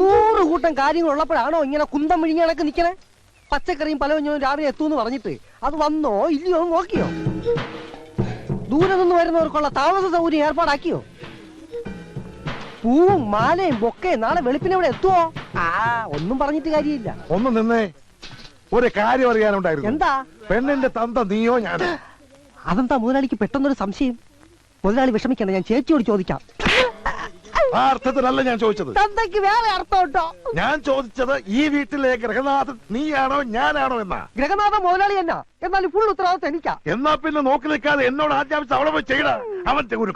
100 കൂട്ടം കാര്യങ്ങൾ ഉള്ളപ്പോഴാണോ ഇങ്ങനെ കുന്തം വിഴിഞ്ഞാണൊക്കെ നിക്കണേ? പച്ചക്കറിയും പലവഞ്ഞവും രാവിലെ എത്തൂന്ന് പറഞ്ഞിട്ട് അത് വന്നോ ഇല്ലയോ നോക്കിയോ? ദൂരെ നിന്ന് വരുന്നവർക്കുള്ള താമസ സൗകര്യം ഏർപ്പാടാക്കിയോ? പൂവും മാലയും ബൊക്കയും നാളെ വെളുപ്പിനെ ഇവിടെ എത്തുവോ? ഒന്നും പറഞ്ഞിട്ട് കാര്യമില്ല. ഒന്ന് നിന്നേ, ഒരു കാര്യം അറിയാനുണ്ടായിരുന്നു. എന്താ? പെണ്ണിന്റെ തന്ത നീയോ ഞാനോ? അതെന്താ മുതലാളിക്ക് പെട്ടെന്നൊരു സംശയം? മുതലാളി വിഷമിക്കണ്ട, ഞാൻ ചേച്ചിയോട് ചോദിക്കാം. ആ അർത്ഥത്തിലല്ല ഞാൻ ചോദിച്ചത്. തന്തയ്ക്ക് വേറെ അർത്ഥം ഉണ്ടോ? ഞാൻ ചോദിച്ചത് ഈ വീട്ടിലെ ഗ്രഹനാഥൻ നീയാണോ ഞാനാണോ എന്നാ. ഗ്രഹനാഥൻ മുതലാളി എന്നാ, എന്നാൽ ഫുൾ ഉത്തരവാദിത്വം എനിക്കാ. എന്നാ പിന്നെ നോക്കി നിൽക്കാതെ എന്നോട് ആജ്ഞാപിച്ച് അവളെ പോയി ചെയ്യണ. അവന്റെ ഒരു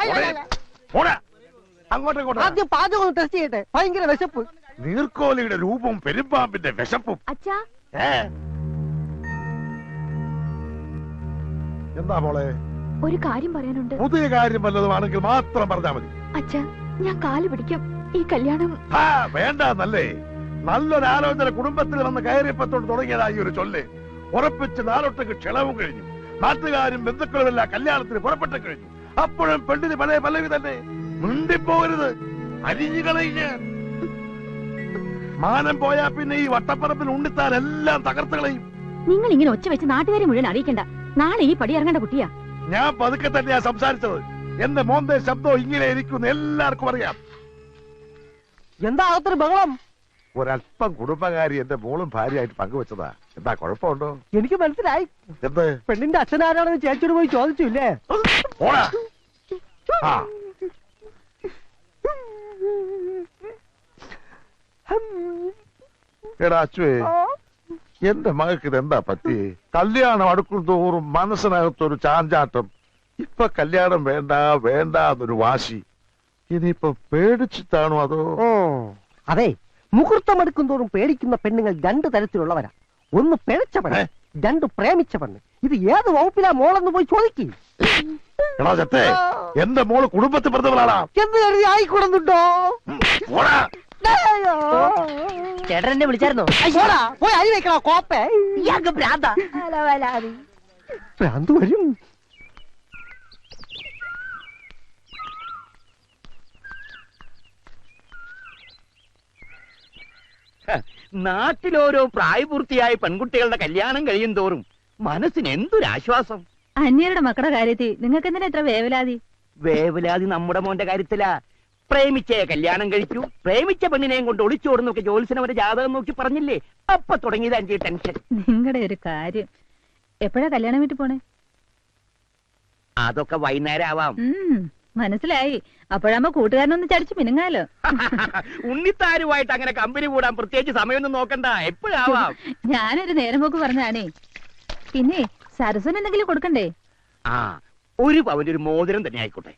അങ്ങോട്ടും ആദ്യം പാചകം ടെസ്റ്റ് ചെയ്യട്ടെ. ഭയങ്കര വിശപ്പ്. നീർക്കോലിയുടെ രൂപവും പെരുമ്പാമ്പിന്റെ വിശപ്പും. എന്താ മോളെ? ഒരു കാര്യം പറയാനുണ്ട്. പുതിയ കാര്യം വല്ലതുമാണെങ്കിൽ മാത്രം പറഞ്ഞാൽ മതി. അച്ഛാ, ഞാൻ കാല് പിടിക്കും. ഈ കല്യാണം വേണ്ടല്ലേ. നല്ലൊരാലോചന കുടുംബത്തിൽ വന്ന് കയറിയപ്പത്തോട് തുടങ്ങിയതായി ഒരു ചൊല്ല്. ഉറപ്പിച്ച് 4 ക്ഷണവും കഴിഞ്ഞു. നാട്ടുകാരും ബന്ധുക്കളും എല്ലാം കല്യാണത്തിന് പുറപ്പെട്ടു കഴിഞ്ഞു. അപ്പോഴും പെണ്ണിന് പല പലവി തന്നെ. മിണ്ടിപ്പോകരുത്, അരിഞ്ഞു കളയുക. മാനം പോയാ പിന്നെ ഈ വട്ടപ്പറപ്പിൽ ഉണ്ണിത്താരെല്ലാം തകർത്ത് കളയും. നിങ്ങൾ ഇങ്ങനെ ഒച്ച വെച്ച് നാട്ടുകാരെ മുഴുവൻ അറിയിക്കണ്ട. നാളെ ഈ പടി ഇറങ്ങേണ്ട കുട്ടിയാ. ഞാൻ പതുക്കെ തന്നെയാ സംസാരിച്ചത്. എന്റെ മോന്റെ ശബ്ദം ഇങ്ങനെ ഇരിക്കുന്ന എല്ലാവർക്കും അറിയാം. എന്താ അത്ര ബഹളം? ഒരല്പം കുടുംബകാരി എന്റെ മോളും ഭാര്യയായിട്ട് പങ്കുവെച്ചതാ. എന്താ കുഴപ്പമുണ്ടോ? എനിക്ക് മനസ്സിലായി. എന്ത്? പെണ്ണിന്റെ അച്ഛനാരാണെന്ന് ചേച്ചിയോട് പോയി ചോദിച്ചില്ലേ? എടാ അച്ചുവേ, എന്റെ മകൾക്ക് ഇതെന്താ പറ്റി? കല്യാണം അടുക്കും തോറും മനസ്സിനകത്തൊരു ചാഞ്ചാട്ടം. ഇപ്പൊ കല്യാണം വേണ്ട വേണ്ട എന്നൊരു വാശി. ഇനിയിപ്പൊ പേടിച്ചിട്ടാണോ അതോ? അതെ, മുഹൂർത്തം എടുക്കും തോറും പേടിക്കുന്ന പെണ്ണുങ്ങൾ 2 തരത്തിലുള്ളവരാ. ഒന്ന് പിഴച്ച പെണ്ണ്, 2 പ്രേമിച്ച പെണ്ണ്. ഇത് ഏത് വകുപ്പിലാ മോളെന്ന് പോയി ചോദിക്കും. എടാ ചത്തേ, എന്റെ മോള് കുടുംബത്തിൽ പറഞ്ഞവളാടാ. എന്ന് കരുതി ആയിക്കൂടുന്നുണ്ടോ? ചേട്ടനെ വിളിച്ചായിരുന്നോ? പോയി അരി വെക്കണോ കോപ്പേ? ഭ്രാന്ത് വരും. നാട്ടിലോരോ പ്രായപൂർത്തിയായ പെൺകുട്ടികളുടെ കല്യാണം കഴിയും തോറും മനസ്സിന് എന്തൊരാശ്വാസം. അന്യരുടെ മക്കളുടെ കാര്യത്തിൽ നിങ്ങൾക്ക് എന്തിനാ ഇത്ര വേവലാതി? വേവലാതി നമ്മുടെ മോന്റെ കാര്യത്തിലാ. പ്രേമിച്ചേ കല്യാണം കഴിച്ചു, പ്രേമിച്ച പെണ്ണിനെയും കൊണ്ട് ഒളിച്ചോടുന്നൊക്കെ ജോത്സ്യനവരെ ജാതകം നോക്കി പറഞ്ഞില്ലേ? അപ്പൊ തുടങ്ങിയത് അഞ്ച് ടെൻഷൻ. നിങ്ങളുടെ ഒരു കാര്യം. എപ്പോഴാ കല്യാണം വീട്ടിൽ പോണേ? അതൊക്കെ വൈകുന്നേരം ആവാം. മനസ്സിലായി. അപ്പോഴാകുമ്പോ കൂട്ടുകാരനൊന്ന് ചടിച്ചു മിനുങ്ങാലോ. ഉണ്ണിത്താരുമായിട്ട് അങ്ങനെ കമ്പനി കൂടാൻ പ്രത്യേകിച്ച് സമയമൊന്നും നോക്കണ്ട, എപ്പോഴാവാം. ഞാനൊരു നേരം പോക്ക് പറഞ്ഞാണേ. പിന്നെ സരസ്വന് എന്തെങ്കിലും കൊടുക്കണ്ടേ? ഒരു പവന്റെ ഒരു മോതിരം തന്നെ ആയിക്കോട്ടെ.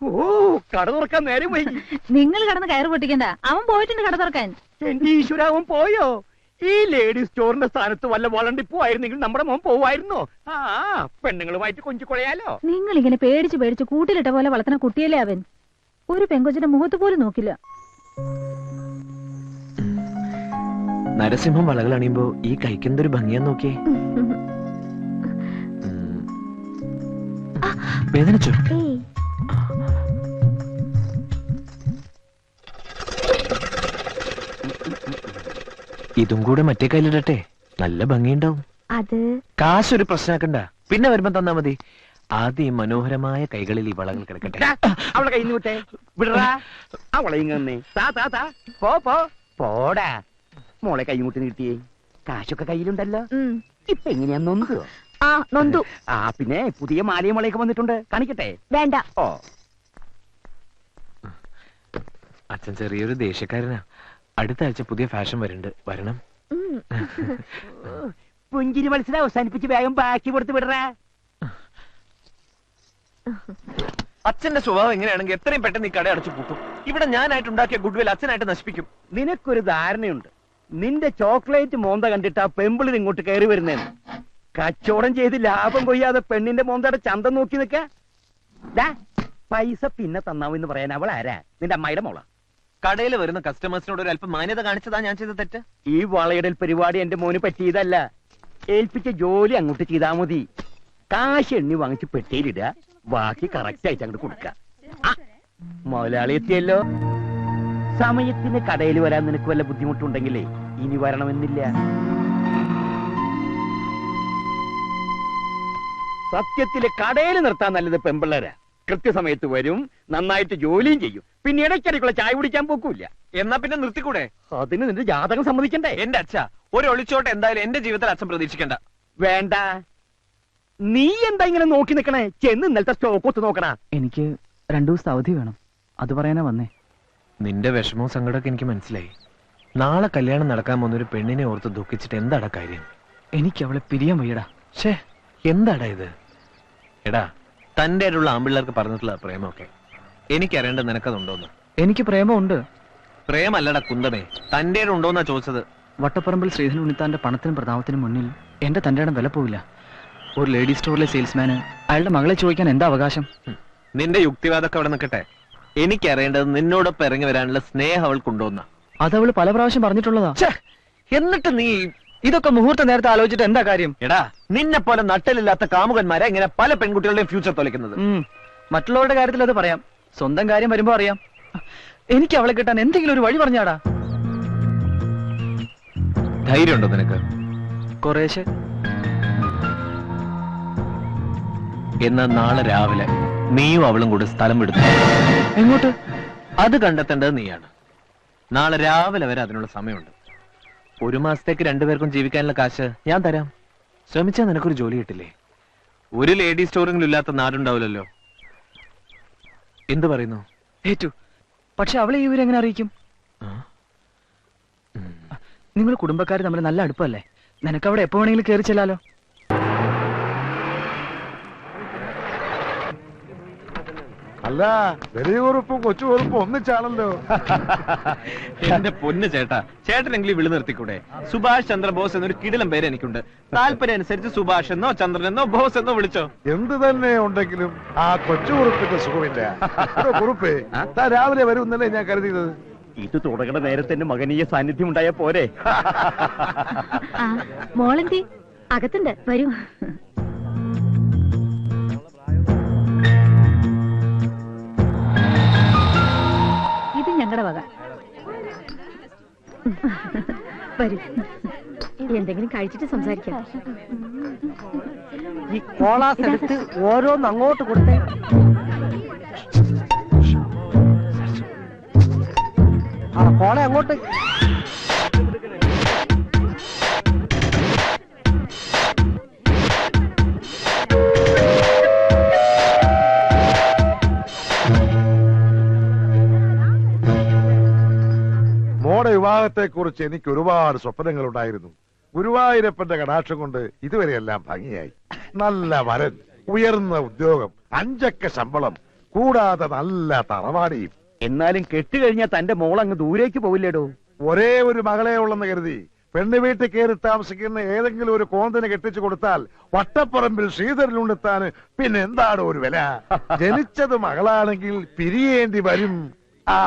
ഓ, കട തുറക്കാൻ നേരം പോയി. നിങ്ങൾ കടന്ന് കയറ് പൊട്ടിക്കണ്ട. അവൻ പോയിട്ടുണ്ട് കട തുറക്കാൻ. എന്റെ ഈശ്വര, അവൻ പോയോ? ഈ ലേഡീസ് സ്റ്റോറിന്റെ സ്ഥാനത്ത് വല്ല വളണ്ടിപ്പോ ആയിരുന്നെങ്കിൽ നമ്മുടെ മോൻ പോവായിരുന്നോ? പെണ്ണുങ്ങളുമായിട്ട് കൊഞ്ചു കുഴയാലോ. നിങ്ങൾ ഇങ്ങനെ പേടിച്ച് പേടിച്ച് കൂട്ടിലിട്ട പോലെ വളർത്തുന്ന കുട്ടിയല്ലേ അവൻ. ഒരു പെങ്കൊച്ചിന്റെ മുഖത്ത് പോലും നോക്കില്ല. നരസിംഹം വളകൾ അണിയുമ്പോ ഈ കഴിക്കുന്നൊരു ഭംഗിയാന്ന് നോക്കിയേ. വേദനിച്ചോ? ഇതും കൂടെ മറ്റേ കയ്യിലിടട്ടെ, നല്ല ഭംഗിയുണ്ടാവും. അത് കാശൊരു പ്രശ്നമാക്കണ്ട, പിന്നെ വരുമ്പോ തന്നാ മതി. ആദ്യം മനോഹരമായ കൈകളിൽ ഈ വളകൾ കിടക്കട്ടെ. അവളെ കൈ വിട്ടെ, വിടറാ. അവളെ ഇങ്ങനെ പോടാ. മോളെ കൈമുട്ടി നീട്ടിയേ. കാശൊക്കെ കയ്യിലുണ്ടല്ലോ. ഇപ്പൊ എങ്ങനെയാ നൊന്തോ? നൊന്തു. പിന്നെ പുതിയ മാലയും മോളെയൊക്കെ വന്നിട്ടുണ്ട്, കാണിക്കട്ടെ? വേണ്ട. ഓ, അച്ഛൻ ചെറിയൊരു ദേഷ്യക്കാരനാ. അടുത്ത ആഴ്ച പുതിയ ഫാഷൻ വരുന്നുണ്ട്, വരണം. പുഞ്ചിരി മത്സരം അവസാനിപ്പിച്ച് വേഗം ബാക്കി കൊടുത്ത് വിടറാ. അച്ഛന്റെ സ്വഭാവം എങ്ങനെയാണെങ്കിൽ എത്രയും പെട്ടെന്ന് ഈ കട അടച്ചു പൂട്ടും. ഇവിടെ ഞാനായിട്ട് ഉണ്ടാക്കിയ ഗുഡ്വിൽ അച്ഛനായിട്ട് നശിപ്പിക്കും. നിനക്കൊരു ധാരണയുണ്ട്. നിന്റെ ചോക്ലേറ്റ് മോന്ത കണ്ടിട്ട് ആ പെമ്പിളിൽ ഇങ്ങോട്ട് കയറി വരുന്നേന്ന്. കച്ചവടം ചെയ്ത് ലാഭം കൊയ്യാതെ പെണ്ണിന്റെ മോന്തയുടെ ചന്തം നോക്കി നിക്ക. പൈസ പിന്നെ തന്നാവെന്ന് പറയാൻ അവൾ ആരാ? നിന്റെ അമ്മായിയുടെ മോള. കടയിൽ വരുന്ന കസ്റ്റമേഴ്സിനോട് ഒരു അല്പം മാന്യത കാണിച്ചതാ ഞാൻ ചെയ്ത തെറ്റ്. ഈ വളയിടൽ പരിപാടി എന്റെ മോന് പറ്റിയതല്ല. ഏൽപ്പിച്ച ജോലി അങ്ങോട്ട് ചെയ്താ മതി. കാശ് എണ്ണി വാങ്ങിച്ച് പെട്ടിയിലിടുക, ബാക്കി കറക്റ്റ് ആയിട്ട് അങ്ങോട്ട് കൊടുക്ക. മുതലാളി എത്തിയല്ലോ. സമയത്തിന് കടയിൽ വരാൻ നിനക്ക് വല്ല ബുദ്ധിമുട്ടുണ്ടെങ്കിലേ ഇനി വരണമെന്നില്ല. സത്യത്തില് കടയിൽ നിർത്താൻ നല്ലത് പെമ്പിള്ളേരാ. കൃത്യസമയത്ത് വരും, നന്നായിട്ട് ജോലിയും ചെയ്യും, പിന്നെ ഇടയ്ക്കിടയ്ക്കുള്ള ചായ കുടിക്കാൻ പോക്കൂല. എന്നാ പിന്നെ നിർത്തിക്കൂടെ? അതിന് നിന്റെ ജാതകം സമ്മതിക്കണ്ടേ? എന്റെ അച്ഛ, ഒരു ഒളിച്ചോട്ട് എന്തായാലും എന്റെ ജീവിതത്തിൽ അച്ഛൻ പ്രതീക്ഷിക്കണ്ട. വേണ്ട. നീ എന്താ ഇങ്ങനെ നോക്കി നിക്കണേ? ചെന്ന് ഇന്നലത്തെ സ്റ്റോക്ക് നോക്കണ. എനിക്ക് 2 ദിവസത്തെ അവധി വേണം, അത് പറയാനാ വന്നേ. നിന്റെ വിഷമവും സങ്കടമൊക്കെ എനിക്ക് മനസ്സിലായി. നാളെ കല്യാണം നടക്കാൻ പോകുന്ന ഒരു പെണ്ണിനെ ഓർത്ത് ദുഃഖിച്ചിട്ട് എന്താടാ കാര്യം? എനിക്ക് അവളെ പിരിയാൻ വയ്യടാ. ഷേ, എന്താടാ ഇത്? എടാ, തന്റെ ആയിട്ടുള്ള ആമ്പിള്ളേർക്ക് പറഞ്ഞിട്ടുള്ള പ്രേമമൊക്കെ എനിക്കറിയേണ്ടത് നിനക്കതുണ്ടോന്ന്? എനിക്ക് പ്രേമമുണ്ട്. പ്രേമല്ലടാ കുന്തമേ, തന്റെ ഉണ്ടോന്നാ ചോദിച്ചത്. വട്ടപ്പറമ്പിൽ ശ്രീധരൻ ഉണ്ണിത്താന്റെ പണത്തിനും പ്രതാപത്തിനും മുന്നിൽ എന്റെ തന്റെ ഇടം വില പോവില്ല. ഒരു ലേഡി സ്റ്റോറിലെ സെയിൽസ്മാന് അയാളുടെ മകളെ ചോദിക്കാൻ എന്താ അവകാശം? നിന്റെ യുക്തിവാദമൊക്കെ അവിടെ നിൽക്കട്ടെ. എനിക്കറിയേണ്ടത് നിന്നോടൊപ്പം ഇറങ്ങി വരാനുള്ള സ്നേഹം അവൾക്കുണ്ടോന്നാ. അതവള് പല പ്രാവശ്യം പറഞ്ഞിട്ടുള്ളതാ. എന്നിട്ട് നീ ഇതൊക്കെ മുഹൂർത്ത നേരത്തെ ആലോചിച്ചിട്ട് എന്താ കാര്യം? എടാ, നിന്നെ പോലെ നട്ടലില്ലാത്ത കാമുകന്മാരെ ഇങ്ങനെ പല പെൺകുട്ടികളുടെയും ഫ്യൂച്ചർ തൊലക്കുന്നത്. മറ്റുള്ളവരുടെ കാര്യത്തിൽ അത് പറയാം, സ്വന്തം കാര്യം വരുമ്പോ അറിയാം. എനിക്ക് അവളെ കിട്ടാൻ എന്തെങ്കിലും ഒരു വഴി പറഞ്ഞാടാ. ധൈര്യമുണ്ടോ നിനക്ക്? കുറേശ്ശെ. എന്നാ നാളെ രാവിലെ നീയും അവളും കൂടെ സ്ഥലം വിടുന്നു. എങ്ങോട്ട്? അത് കണ്ടെത്തേണ്ടത് നീയാണ്. നാളെ രാവിലെ വരെ അതിനുള്ള സമയമുണ്ട്. 1 മാസത്തേക്ക് 2 പേർക്കും ജീവിക്കാനുള്ള കാശ് ഞാൻ തരാം. ശ്രമിച്ചാൽ നിനക്കൊരു ജോലി കിട്ടില്ലേ? ഒരു ലേഡി സ്റ്റോറിംഗിലും ഇല്ലാത്ത നാടുണ്ടാവില്ലല്ലോ. എന്ത് പറയുന്നു? ഏറ്റു. പക്ഷെ അവളെ ഈ വിവരം എങ്ങനെ അറിയിക്കും? നിങ്ങൾ കുടുംബക്കാർ തമ്മിൽ നല്ല അടുപ്പല്ലേ? നിനക്ക് അവിടെ എപ്പോ വേണമെങ്കിലും കയറി ചെല്ലാലോ. അല്ല, വലിയ കുറുപ്പും കൊച്ചു കുറുപ്പും ഒന്നിച്ചാണല്ലോ. എന്റെ പൊന്ന് ചേട്ടാ, ചേട്ടനെങ്കിലും വിളി നിർത്തിക്കൂടെ? സുഭാഷ് ചന്ദ്രബോസ് എന്നൊരു കിടിലം പേര് എനിക്കുണ്ട്. താല്പര്യം അനുസരിച്ച് സുഭാഷ് എന്നോ ചന്ദ്രൻ എന്നോ ബോസ് എന്നോ വിളിച്ചോ. എന്ത് തന്നെ ഉണ്ടെങ്കിലും ആ കൊച്ചു കുറുപ്പിന്റെ സുഖമില്ല. കുറുപ്പേ, താ രാവിലെ വരുമെന്നല്ലേ ഞാൻ കരുതിയത്. ഇത് തുടങ്ങുന്ന നേരത്തെ എന്റെ മകനീയ സാന്നിധ്യം ഉണ്ടായ പോരെ? മോളെന്തി അകത്തുണ്ട്, വരൂ. ഇത് ഞങ്ങളുടെ വക. വരൂ, എന്തെങ്കിലും കഴിച്ചിട്ട് സംസാരിക്കാം. ഈ കോളാസ് എടുത്ത് ഓരോന്ന് അങ്ങോട്ട് കൊടുത്തേ. ആ കോള അങ്ങോട്ട്. മോടെ വിവാഹത്തെ കുറിച്ച് എനിക്ക് ഒരുപാട് സ്വപ്നങ്ങൾ ഉണ്ടായിരുന്നു. ഗുരുവായൂരപ്പന്റെ കടാക്ഷം കൊണ്ട് ഇതുവരെയെല്ലാം ഭംഗിയായി. നല്ല വരൻ, ഉയർന്ന ഉദ്യോഗം, 5 അക്ക ശമ്പളം, കൂടാതെ നല്ല തറവാടിയും. എന്നാലും കെട്ടുകഴിഞ്ഞാൽ തന്റെ മോൾ അങ്ങ് ദൂരേക്ക് പോവില്ലേടോ? ഒരേ ഒരു മകളെ ഉള്ളെന്ന് കരുതി പെണ്ണ് വീട്ടിൽ കയറി താമസിക്കുന്ന ഏതെങ്കിലും ഒരു കോന്തിന് കെട്ടിച്ചു കൊടുത്താൽ വട്ടപ്പറമ്പിൽ ശ്രീധരനുണ്ടെത്താന് പിന്നെ എന്താണ് ഒരു വില? ജനിച്ചത് മകളാണെങ്കിൽ പിരിയേണ്ടി വരും. ആ